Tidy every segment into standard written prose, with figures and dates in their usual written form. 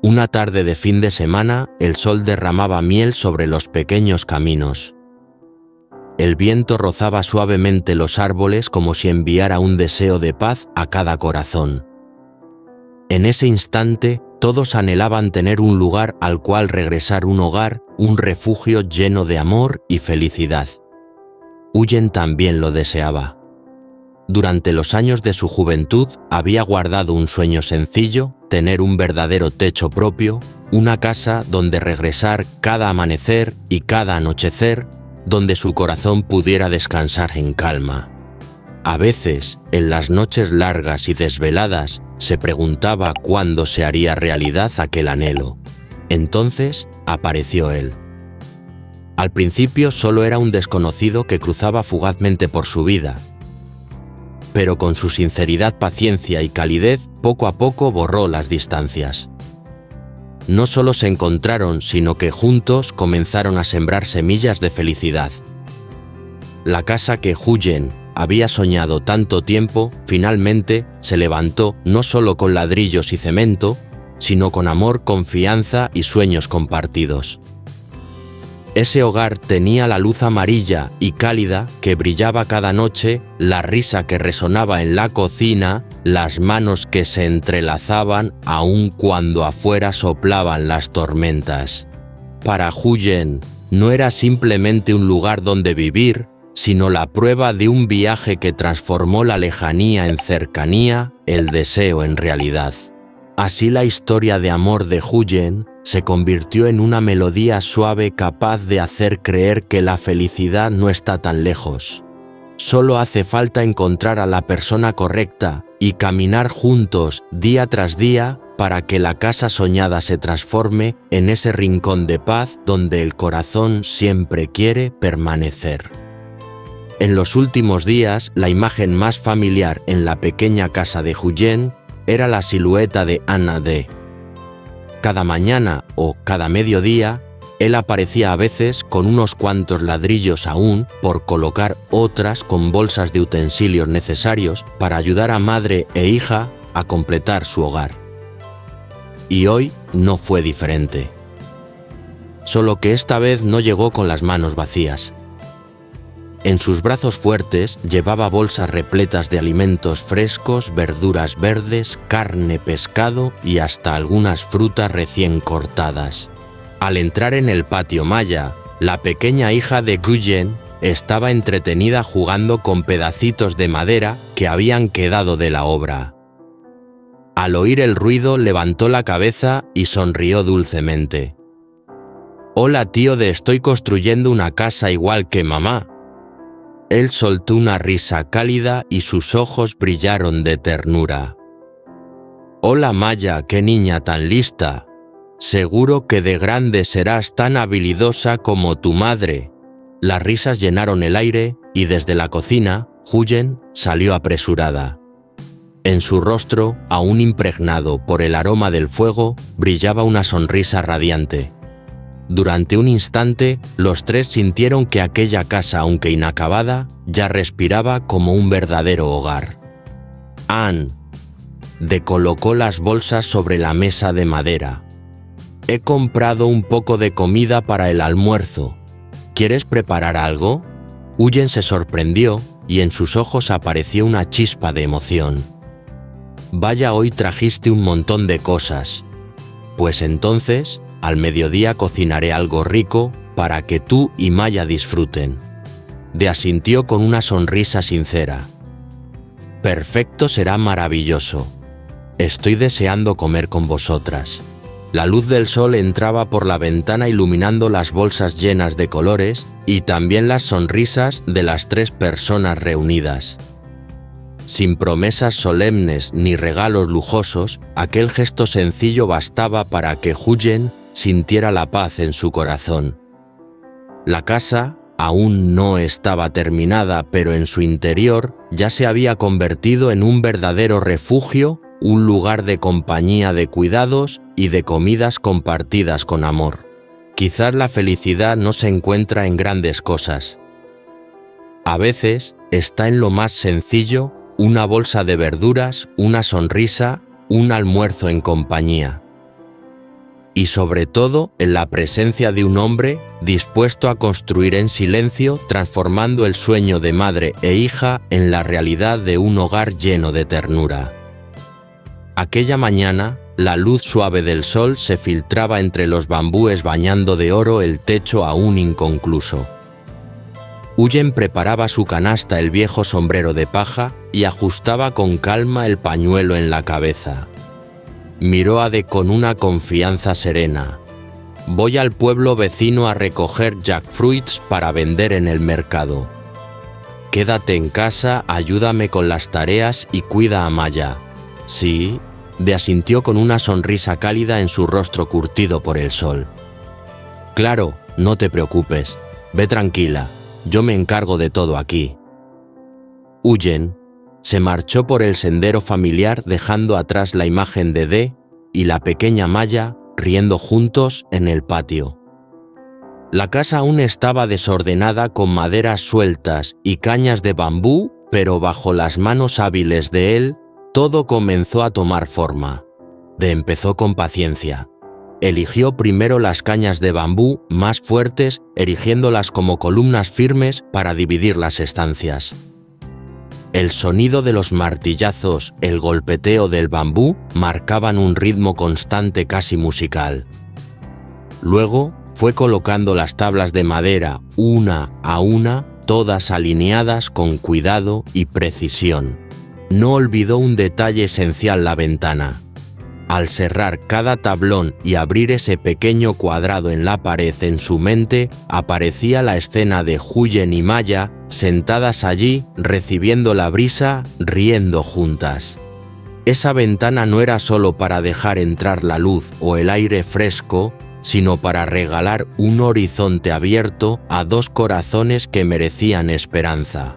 Una tarde de fin de semana, el sol derramaba miel sobre los pequeños caminos. El viento rozaba suavemente los árboles como si enviara un deseo de paz a cada corazón. En ese instante, todos anhelaban tener un lugar al cual regresar, un hogar, un refugio lleno de amor y felicidad. Huyen también lo deseaba. Durante los años de su juventud había guardado un sueño sencillo, tener un verdadero techo propio, una casa donde regresar cada amanecer y cada anochecer, donde su corazón pudiera descansar en calma. A veces, en las noches largas y desveladas, se preguntaba cuándo se haría realidad aquel anhelo. Entonces apareció él. Al principio solo era un desconocido que cruzaba fugazmente por su vida, pero con su sinceridad, paciencia y calidez, poco a poco borró las distancias. No solo se encontraron, sino que juntos comenzaron a sembrar semillas de felicidad. La casa que Huyen había soñado tanto tiempo, finalmente se levantó no solo con ladrillos y cemento, sino con amor, confianza y sueños compartidos. Ese hogar tenía la luz amarilla y cálida que brillaba cada noche, la risa que resonaba en la cocina, las manos que se entrelazaban aun cuando afuera soplaban las tormentas. Para Huyen no era simplemente un lugar donde vivir, sino la prueba de un viaje que transformó la lejanía en cercanía, el deseo en realidad. Así la historia de amor de Huyen se convirtió en una melodía suave capaz de hacer creer que la felicidad no está tan lejos. Solo hace falta encontrar a la persona correcta y caminar juntos día tras día para que la casa soñada se transforme en ese rincón de paz donde el corazón siempre quiere permanecer. En los últimos días, la imagen más familiar en la pequeña casa de Huyen era la silueta de Anna D. Cada mañana o cada mediodía, él aparecía a veces con unos cuantos ladrillos aún por colocar, otras con bolsas de utensilios necesarios para ayudar a madre e hija a completar su hogar. Y hoy no fue diferente. Solo que esta vez no llegó con las manos vacías. En sus brazos fuertes llevaba bolsas repletas de alimentos frescos, verduras verdes, carne, pescado y hasta algunas frutas recién cortadas. Al entrar en el patio maya, la pequeña hija de Huyen estaba entretenida jugando con pedacitos de madera que habían quedado de la obra. Al oír el ruido levantó la cabeza y sonrió dulcemente. «Hola tío de estoy construyendo una casa igual que mamá». Él soltó una risa cálida y sus ojos brillaron de ternura. «Hola Maya, qué niña tan lista. Seguro que de grande serás tan habilidosa como tu madre». Las risas llenaron el aire y desde la cocina, Huyen salió apresurada. En su rostro, aún impregnado por el aroma del fuego, brillaba una sonrisa radiante. Durante un instante, los tres sintieron que aquella casa, aunque inacabada, ya respiraba como un verdadero hogar. Anne decolocó las bolsas sobre la mesa de madera. «He comprado un poco de comida para el almuerzo. ¿Quieres preparar algo?» Huyen se sorprendió y en sus ojos apareció una chispa de emoción. «Vaya, hoy trajiste un montón de cosas. Pues entonces, al mediodía cocinaré algo rico para que tú y Maya disfruten». De asintió con una sonrisa sincera. «Perfecto, será maravilloso. Estoy deseando comer con vosotras». La luz del sol entraba por la ventana iluminando las bolsas llenas de colores y también las sonrisas de las tres personas reunidas. Sin promesas solemnes ni regalos lujosos, aquel gesto sencillo bastaba para que Huyen sintiera la paz en su corazón. La casa aún no estaba terminada, pero en su interior ya se había convertido en un verdadero refugio, un lugar de compañía, de cuidados y de comidas compartidas con amor. Quizás la felicidad no se encuentra en grandes cosas. A veces está en lo más sencillo, una bolsa de verduras, una sonrisa, un almuerzo en compañía. y sobre todo en la presencia de un hombre dispuesto a construir en silencio, transformando el sueño de madre e hija en la realidad de un hogar lleno de ternura. Aquella mañana, la luz suave del sol se filtraba entre los bambúes bañando de oro el techo aún inconcluso. Huyen preparaba su canasta el viejo sombrero de paja y ajustaba con calma el pañuelo en la cabeza. Miró a De con una confianza serena. «Voy al pueblo vecino a recoger jackfruits para vender en el mercado. Quédate en casa, ayúdame con las tareas y cuida a Maya». «Sí», De asintió con una sonrisa cálida en su rostro curtido por el sol. «Claro, no te preocupes. Ve tranquila, yo me encargo de todo aquí». Huyen se marchó por el sendero familiar dejando atrás la imagen de De y la pequeña Maya riendo juntos en el patio. La casa aún estaba desordenada con maderas sueltas y cañas de bambú, pero bajo las manos hábiles de él, todo comenzó a tomar forma. De empezó con paciencia. Eligió primero las cañas de bambú más fuertes, erigiéndolas como columnas firmes para dividir las estancias. El sonido de los martillazos, el golpeteo del bambú marcaban un ritmo constante casi musical. Luego fue colocando las tablas de madera una a una, todas alineadas con cuidado y precisión. No olvidó un detalle esencial: la ventana. Al cerrar cada tablón y abrir ese pequeño cuadrado en la pared en su mente, aparecía la escena de Huyen y Maya sentadas allí, recibiendo la brisa, riendo juntas. Esa ventana no era solo para dejar entrar la luz o el aire fresco, sino para regalar un horizonte abierto a dos corazones que merecían esperanza.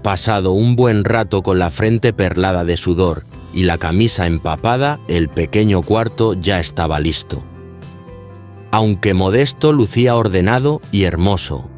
Pasado un buen rato con la frente perlada de sudor y la camisa empapada, el pequeño cuarto ya estaba listo. Aunque modesto, lucía ordenado y hermoso.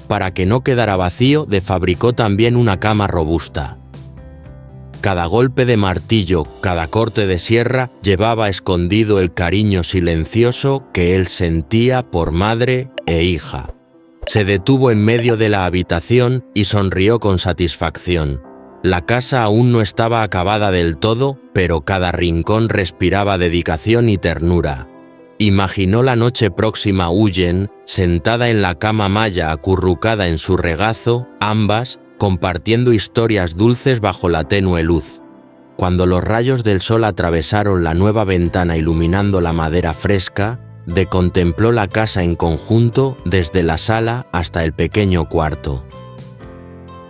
Para que no quedara vacío, De fabricó también una cama robusta. Cada golpe de martillo, cada corte de sierra llevaba escondido el cariño silencioso que él sentía por madre e hija. Se detuvo en medio de la habitación y sonrió con satisfacción. La casa aún no estaba acabada del todo, pero cada rincón respiraba dedicación y ternura. Imaginó la noche próxima Huyen, sentada en la cama Maya acurrucada en su regazo, ambas compartiendo historias dulces bajo la tenue luz. Cuando los rayos del sol atravesaron la nueva ventana iluminando la madera fresca, De contempló la casa en conjunto desde la sala hasta el pequeño cuarto.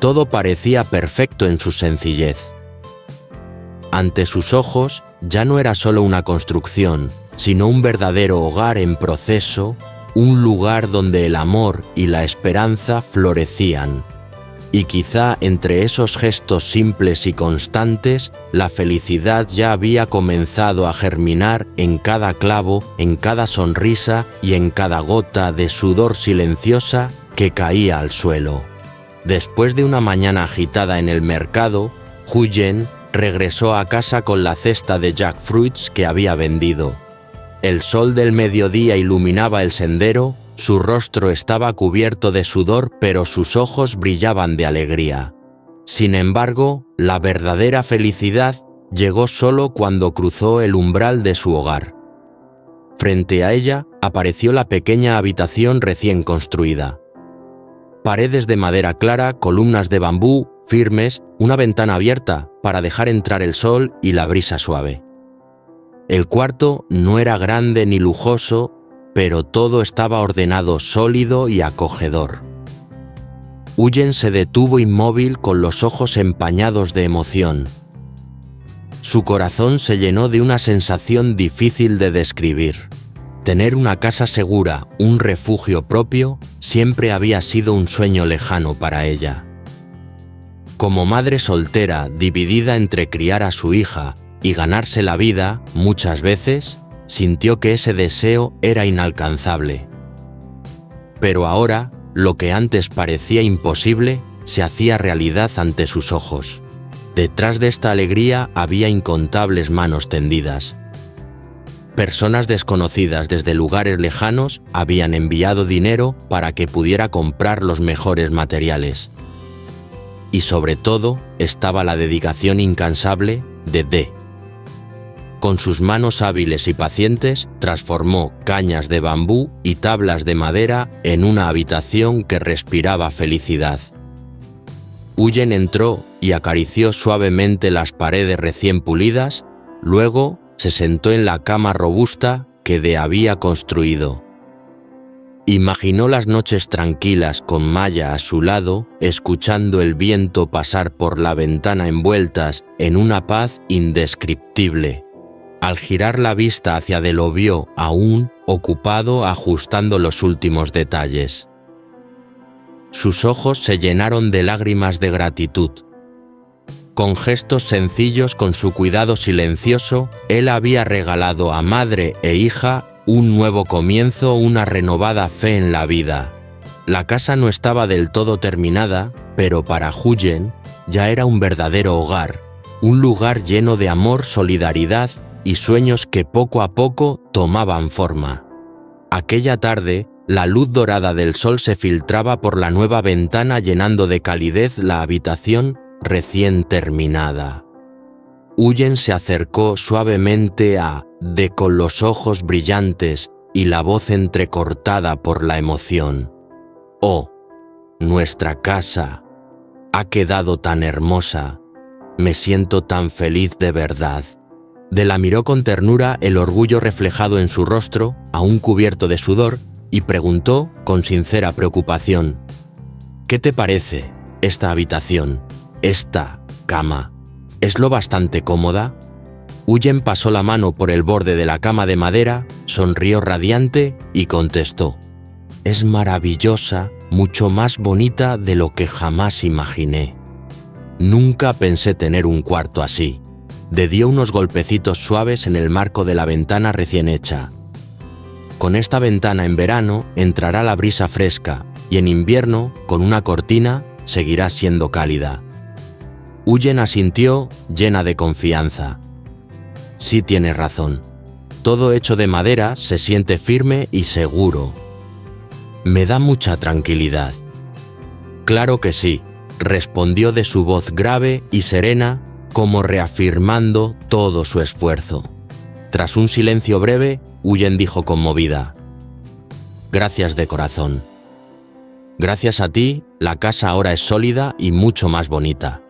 Todo parecía perfecto en su sencillez. Ante sus ojos ya no era solo una construcción, sino un verdadero hogar en proceso, un lugar donde el amor y la esperanza florecían. Y quizá entre esos gestos simples y constantes, la felicidad ya había comenzado a germinar en cada clavo, en cada sonrisa y en cada gota de sudor silenciosa que caía al suelo. Después de una mañana agitada en el mercado, Huyen regresó a casa con la cesta de jackfruits que había vendido. El sol del mediodía iluminaba el sendero. Su rostro estaba cubierto de sudor, pero sus ojos brillaban de alegría. Sin embargo, la verdadera felicidad llegó solo cuando cruzó el umbral de su hogar. Frente a ella apareció la pequeña habitación recién construida. Paredes de madera clara, columnas de bambú firmes, una ventana abierta para dejar entrar el sol y la brisa suave. El cuarto no era grande ni lujoso, pero todo estaba ordenado, sólido y acogedor. Huyen se detuvo inmóvil con los ojos empañados de emoción. Su corazón se llenó de una sensación difícil de describir. Tener una casa segura, un refugio propio, siempre había sido un sueño lejano para ella. Como madre soltera, dividida entre criar a su hija y ganarse la vida, muchas veces, sintió que ese deseo era inalcanzable. Pero ahora, lo que antes parecía imposible, se hacía realidad ante sus ojos. Detrás de esta alegría había incontables manos tendidas. Personas desconocidas desde lugares lejanos habían enviado dinero para que pudiera comprar los mejores materiales. Y sobre todo estaba la dedicación incansable de D. Con sus manos hábiles y pacientes, transformó cañas de bambú y tablas de madera en una habitación que respiraba felicidad. Huyen entró y acarició suavemente las paredes recién pulidas, luego se sentó en la cama robusta que D había construido. Imaginó las noches tranquilas con Maya a su lado, escuchando el viento pasar por la ventana envueltas en una paz indescriptible. Al girar la vista hacia D lo vio aún ocupado ajustando los últimos detalles. Sus ojos se llenaron de lágrimas de gratitud. Con gestos sencillos, con su cuidado silencioso, él había regalado a madre e hija un nuevo comienzo, una renovada fe en la vida. La casa no estaba del todo terminada, pero para Huyen ya era un verdadero hogar, un lugar lleno de amor, solidaridad y sueños que poco a poco tomaban forma. Aquella tarde, la luz dorada del sol se filtraba por la nueva ventana llenando de calidez la habitación recién terminada. Huyen se acercó suavemente a D con los ojos brillantes y la voz entrecortada por la emoción. «Oh, nuestra casa ha quedado tan hermosa, me siento tan feliz de verdad». D la miró con ternura, el orgullo reflejado en su rostro, aún cubierto de sudor, y preguntó con sincera preocupación: «¿Qué te parece esta habitación? Esta cama, ¿es lo bastante cómoda?» Huyen pasó la mano por el borde de la cama de madera, sonrió radiante y contestó: «Es maravillosa, mucho más bonita de lo que jamás imaginé. Nunca pensé tener un cuarto así». D dio unos golpecitos suaves en el marco de la ventana recién hecha. «Con esta ventana en verano entrará la brisa fresca y en invierno, con una cortina, seguirá siendo cálida». Huyen asintió, llena de confianza. «Sí tienes razón. Todo hecho de madera se siente firme y seguro. Me da mucha tranquilidad». «Claro que sí», respondió de su voz grave y serena, como reafirmando todo su esfuerzo. Tras un silencio breve, Huyen dijo conmovida: «Gracias de corazón. Gracias a ti, la casa ahora es sólida y mucho más bonita.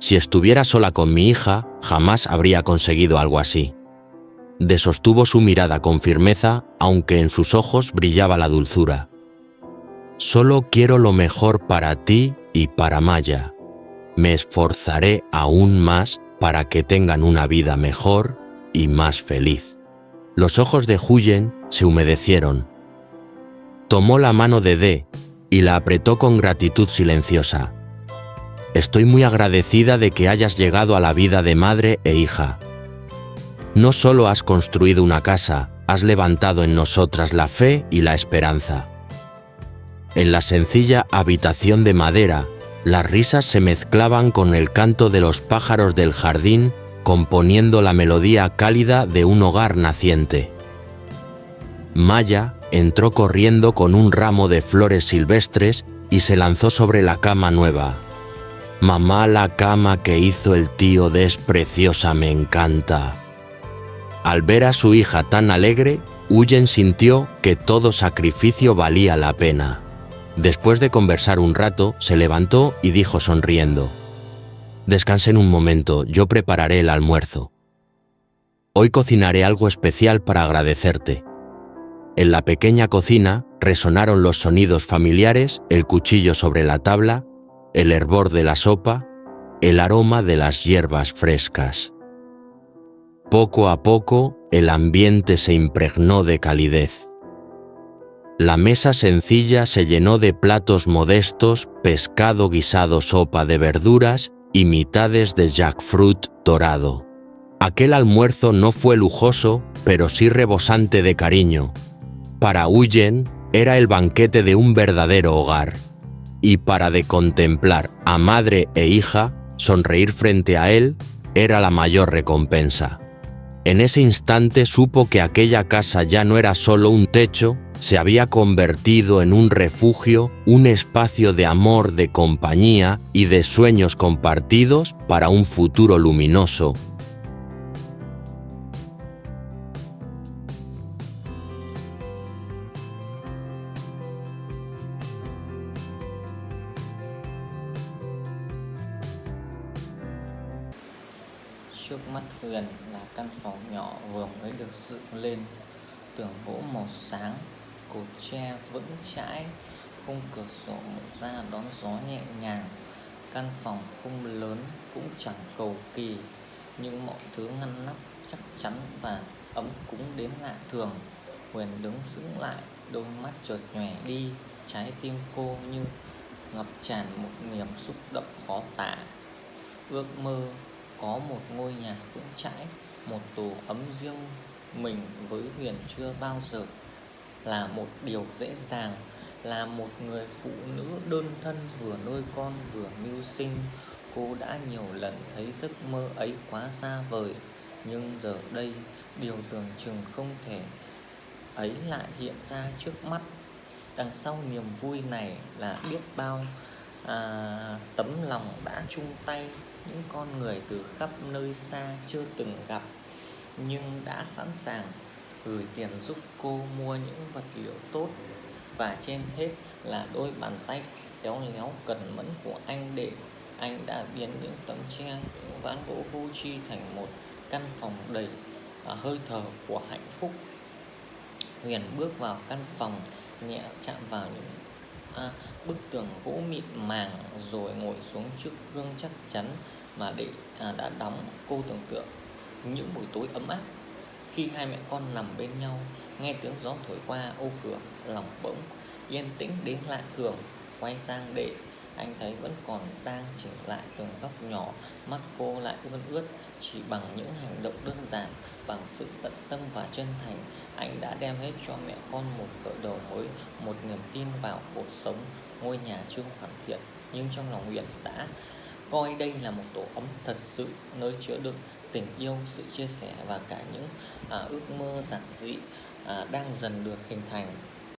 Si estuviera sola con mi hija, jamás habría conseguido algo así». D sostuvo su mirada con firmeza, aunque en sus ojos brillaba la dulzura. «Solo quiero lo mejor para ti y para Maya. Me esforzaré aún más para que tengan una vida mejor y más feliz». Los ojos de Huyen se humedecieron. Tomó la mano de D y la apretó con gratitud silenciosa. «Estoy muy agradecida de que hayas llegado a la vida de madre e hija. No solo has construido una casa, has levantado en nosotras la fe y la esperanza». En la sencilla habitación de madera, las risas se mezclaban con el canto de los pájaros del jardín, componiendo la melodía cálida de un hogar naciente. Maya entró corriendo con un ramo de flores silvestres y se lanzó sobre la cama nueva. «Mamá, la cama que hizo el tío D es preciosa, me encanta». Al ver a su hija tan alegre, Huyen sintió que todo sacrificio valía la pena. Después de conversar un rato, se levantó y dijo sonriendo: «Descansen un momento, yo prepararé el almuerzo. Hoy cocinaré algo especial para agradecerte». En la pequeña cocina resonaron los sonidos familiares, el cuchillo sobre la tabla, el hervor de la sopa, el aroma de las hierbas frescas. Poco a poco, el ambiente se impregnó de calidez. La mesa sencilla se llenó de platos modestos, pescado guisado, sopa de verduras y mitades de jackfruit dorado. Aquel almuerzo no fue lujoso, pero sí rebosante de cariño. Para Huyen era el banquete de un verdadero hogar. Y para de contemplar a madre e hija sonreír frente a él era la mayor recompensa. En ese instante supo que aquella casa ya no era solo un techo, se había convertido en un refugio, un espacio de amor, de compañía y de sueños compartidos para un futuro luminoso. Trước mắt Huyền là căn phòng nhỏ vừa mới được dựng lên, tường gỗ màu sáng, cột tre vững chãi, khung cửa sổ mở ra đón gió nhẹ nhàng. Căn phòng không lớn cũng chẳng cầu kỳ, nhưng mọi thứ ngăn nắp chắc chắn và ấm cúng đến lạ thường. Huyền đứng sững lại, đôi mắt chợt nhòe đi, trái tim cô như ngập tràn một niềm xúc động khó tả. Ước mơ có một ngôi nhà vững chãi, một tổ ấm riêng mình với Huyền chưa bao giờ là một điều dễ dàng. Là một người phụ nữ đơn thân vừa nuôi con vừa mưu sinh, cô đã nhiều lần thấy giấc mơ ấy quá xa vời. Nhưng giờ đây, điều tưởng chừng không thể ấy lại hiện ra trước mắt. Đằng sau niềm vui này là biết bao tấm lòng đã chung tay, những con người từ khắp nơi xa chưa từng gặp nhưng đã sẵn sàng gửi tiền giúp cô mua những vật liệu tốt. Và trên hết là đôi bàn tay khéo léo cần mẫn của anh Đệ. Anh đã biến những tấm tre, những ván gỗ vô tri thành một căn phòng đầy hơi thở của hạnh phúc. Huyền bước vào căn phòng, nhẹ chạm vào những bức tường gỗ mịn màng, rồi ngồi xuống trước gương chắc chắn mà Đệ đã đóng. Cô tưởng tượng những buổi tối ấm áp khi hai mẹ con nằm bên nhau, nghe tiếng gió thổi qua ô cửa, lòng bỗng yên tĩnh đến lạ thường. Quay sang Đệ, anh thấy vẫn còn đang chỉnh lại từng góc nhỏ, mắt cô lại ươn ướt. Chỉ bằng những hành động đơn giản, bằng sự tận tâm và chân thành, anh đã đem hết cho mẹ con một khởi đầu mới, một niềm tin vào cuộc sống. Ngôi nhà chưa hoàn thiện, nhưng trong lòng Huyền đã coi đây là một tổ ấm thật sự, nơi chứa đựng tình yêu, sự chia sẻ và cả những ước mơ giản dị đang dần được hình thành.